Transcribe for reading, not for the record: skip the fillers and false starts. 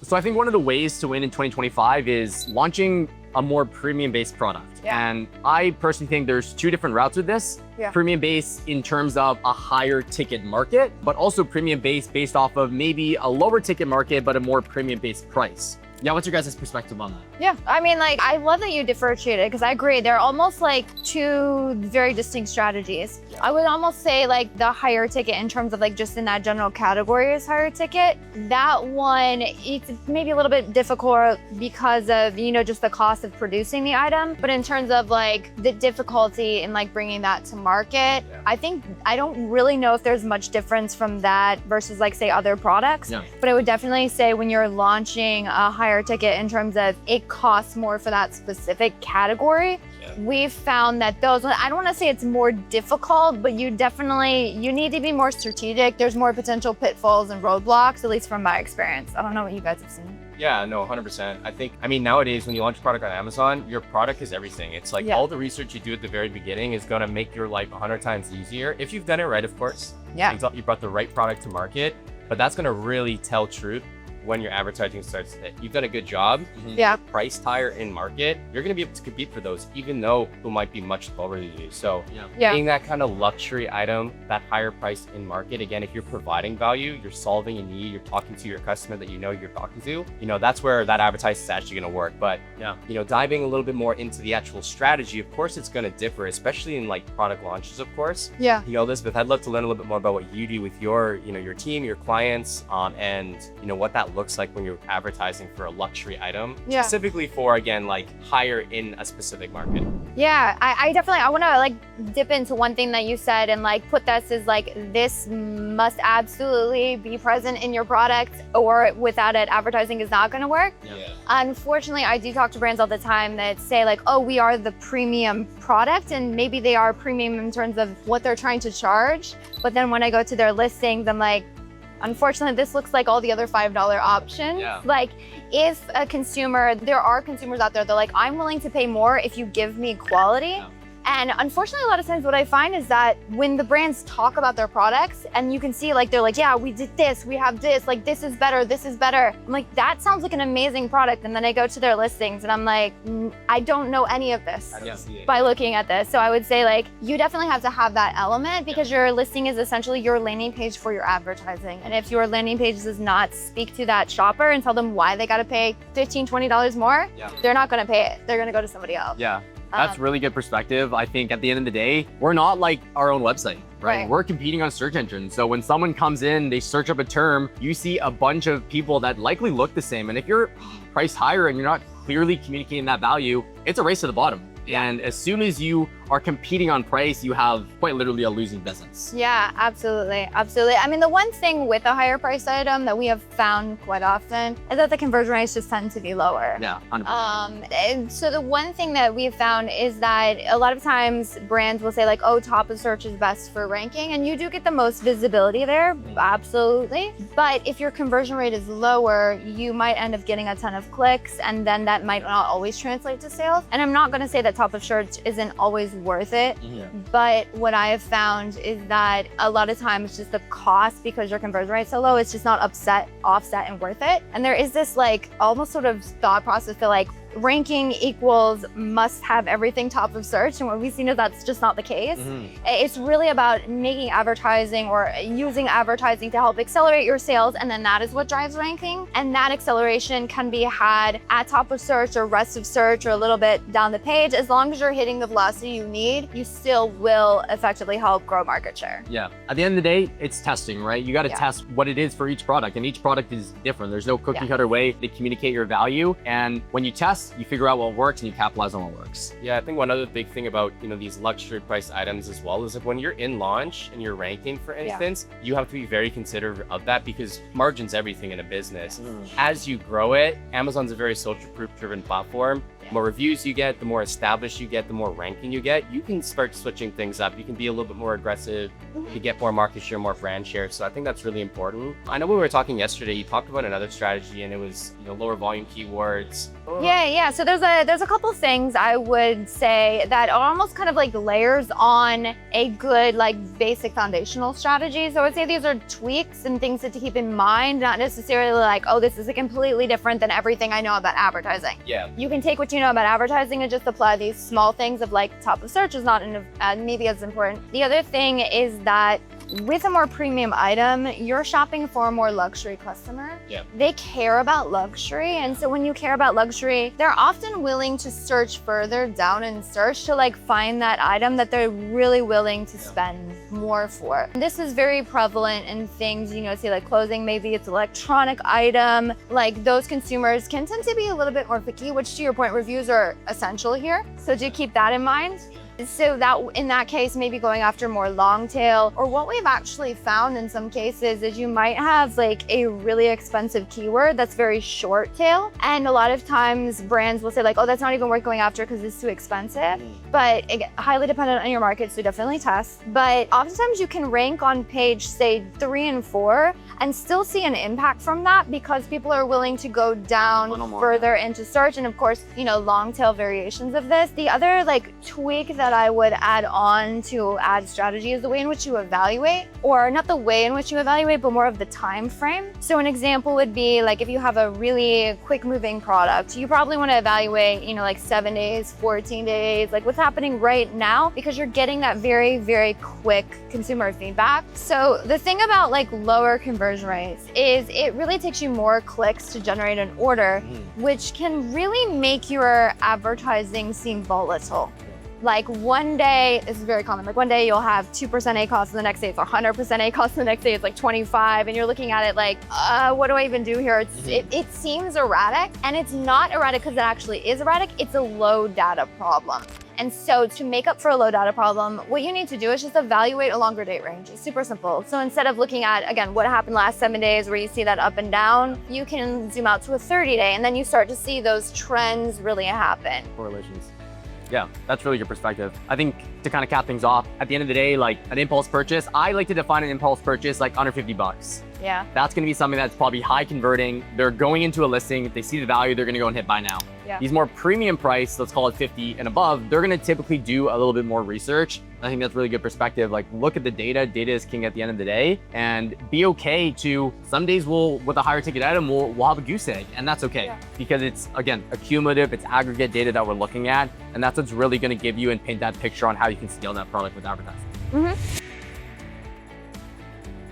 So I think one of the ways to win in 2025 is launching a more premium-based product. Yeah. And I personally think there's two different routes with this. Yeah. Premium-based in terms of a higher ticket market, but also premium-based based off of maybe a lower ticket market, but a more premium-based price. Yeah, what's your guys' perspective on that? Yeah, I mean, like, I love that you differentiated because I agree. They're almost like two very distinct strategies. Yeah. I would almost say like the higher ticket in terms of like just in that general category is higher ticket. That one, it's maybe a little bit difficult because of, you know, just the cost of producing the item. But in terms of like the difficulty in like bringing that to market, I don't really know if there's much difference from that versus like say other products. Yeah. But I would definitely say when you're launching a higher ticket in terms of it costs more for that specific category, we've found that those, I don't want to say it's more difficult, but you need to be more strategic. There's more potential pitfalls and roadblocks, at least from my experience. I don't know what you guys have seen. Yeah, no, 100%. I mean, nowadays, when you launch a product on Amazon, your product is everything. It's like all the research you do at the very beginning is going to make your life 100 times easier. If you've done it right, of course. Yeah. You brought the right product to market, but that's going to really tell truth when your advertising starts to hit. You've done a good job. Yeah. Priced higher in market, you're going to be able to compete for those, even though it might be much lower than you. So being that kind of luxury item, that higher price in market, again, if you're providing value, you're solving a need, you're talking to your customer that you know you're talking to, you know, that's where that advertising is actually going to work. But, you know, diving a little bit more into the actual strategy, of course, it's going to differ, especially in like product launches, of course. Yeah. You know, Elizabeth, I'd love to learn a little bit more about what you do with your, you know, your team, your clients, and, you know, what that looks like when you're advertising for a luxury item, specifically for, again, like higher in a specific market. Yeah, I definitely, I want to like dip into one thing that you said and like put this as like, this must absolutely be present in your product, or without it, advertising is not going to work. Unfortunately, I do talk to brands all the time that say like, oh, we are the premium product, and maybe they are premium in terms of what they're trying to charge. But then when I go to their listings, I'm like, unfortunately, this looks like all the other $5 options. Like, if a consumer, there are consumers out there, they're like, I'm willing to pay more if you give me quality. And unfortunately, a lot of times what I find is that when the brands talk about their products and you can see like, they're like, yeah, we did this, we have this, like this is better, this is better. I'm like, that sounds like an amazing product. And then I go to their listings and I'm like, I don't know any of this by looking at this. So I would say like, you definitely have to have that element because your listing is essentially your landing page for your advertising. And if your landing page does not speak to that shopper and tell them why they got to pay $15, $20 more, they're not going to pay it. They're going to go to somebody else. That's really good perspective. I think at the end of the day, we're not like our own website, right? We're competing on search engines. So when someone comes in, they search up a term, you see a bunch of people that likely look the same. And if you're priced higher and you're not clearly communicating that value, it's a race to the bottom. And as soon as you are competing on price, you have quite literally a losing business. Yeah, absolutely. Absolutely. I mean, the one thing with a higher price item that we have found quite often is that the conversion rates just tend to be lower. Yeah, 100%. And so the one thing that we've found is that a lot of times brands will say like, oh, top of search is best for ranking. And you do get the most visibility there. Absolutely. But if your conversion rate is lower, you might end up getting a ton of clicks, and then that might not always translate to sales. And I'm not going to say that top of search isn't always worth it. But what I have found is that a lot of times just the cost, because your conversion rate is so low, it's just not offset and worth it. And there is this like almost sort of thought process that like ranking equals must have everything top of search. And what we've seen is that's just not the case. It's really about making advertising or using advertising to help accelerate your sales. And then that is what drives ranking. And that acceleration can be had at top of search or rest of search or a little bit down the page. As long as you're hitting the velocity you need, you still will effectively help grow market share. Yeah. At the end of the day, it's testing, right? You got to test what it is for each product, and each product is different. There's no cookie cutter way to communicate your value. And when you test, you figure out what works and you capitalize on what works. Yeah, I think one other big thing about, you know, these luxury price items as well is that when you're in launch and you're ranking, for instance, you have to be very considerate of that because margin's everything in a business. As you grow it, Amazon's a very social proof driven platform. The more reviews you get, the more established you get, the more ranking you get, you can start switching things up. You can be a little bit more aggressive to get more market share, more brand share. So I think that's really important. I know when we were talking yesterday, you talked about another strategy, and it was lower volume keywords. Yeah. So there's a couple things I would say that are almost kind of like layers on a good like basic foundational strategy. So I would say these are tweaks and things to keep in mind, not necessarily like, oh, this is completely different than everything I know about advertising. Yeah. You can take what you know about advertising and just apply these small things of like top of search is not maybe as important. The other thing is that with a more premium item, you're shopping for a more luxury customer. Yeah. They care about luxury. And so when you care about luxury, they're often willing to search further down in search to like find that item that they're really willing to spend more for. And this is very prevalent in things, say like clothing, maybe it's electronic item. Like those consumers can tend to be a little bit more picky, which to your point, reviews are essential here. So do keep that in mind. So that in that case, maybe going after more long tail, or what we've actually found in some cases is you might have like a really expensive keyword that's very short tail. And a lot of times brands will say like, oh, that's not even worth going after because it's too expensive. But again, highly dependent on your market, so definitely test. But oftentimes you can rank on page, say 3 and 4 and still see an impact from that because people are willing to go down further into search. And of course, long tail variations of this. The other like tweak that I would add on to ad strategy is the way in which you evaluate, or not the way in which you evaluate, but more of the time frame. So an example would be like if you have a really quick moving product, you probably want to evaluate, like 7 days, 14 days, like what's happening right now, because you're getting that very, very quick consumer feedback. So the thing about like lower conversion rates is it really takes you more clicks to generate an order, which can really make your advertising seem volatile. Like one day, this is very common, like one day you'll have 2% ACoS and the next day it's 100% ACoS and the next day it's like 25, and you're looking at it like, what do I even do here? It seems erratic, and it's not erratic because it actually is erratic, it's a low data problem. And so to make up for a low data problem, what you need to do is just evaluate a longer date range. It's super simple. So instead of looking at, again, what happened last 7 days where you see that up and down, you can zoom out to a 30-day, and then you start to see those trends really happen. Correlations. Yeah, that's really good perspective. I think to kind of cap things off, at the end of the day, like an impulse purchase, I like to define an impulse purchase like under 50 bucks. Yeah. That's going to be something that's probably high converting. They're going into a listing. If they see the value, they're going to go and hit buy now. Yeah. These more premium price, let's call it 50 and above, they're going to typically do a little bit more research. I think that's really good perspective. Like look at the data. Data is king at the end of the day, and be okay to some days with a higher ticket item, we'll have a goose egg, and that's okay because it's, again, accumulative, it's aggregate data that we're looking at. And that's what's really going to give you and paint that picture on how you can scale that product with advertising.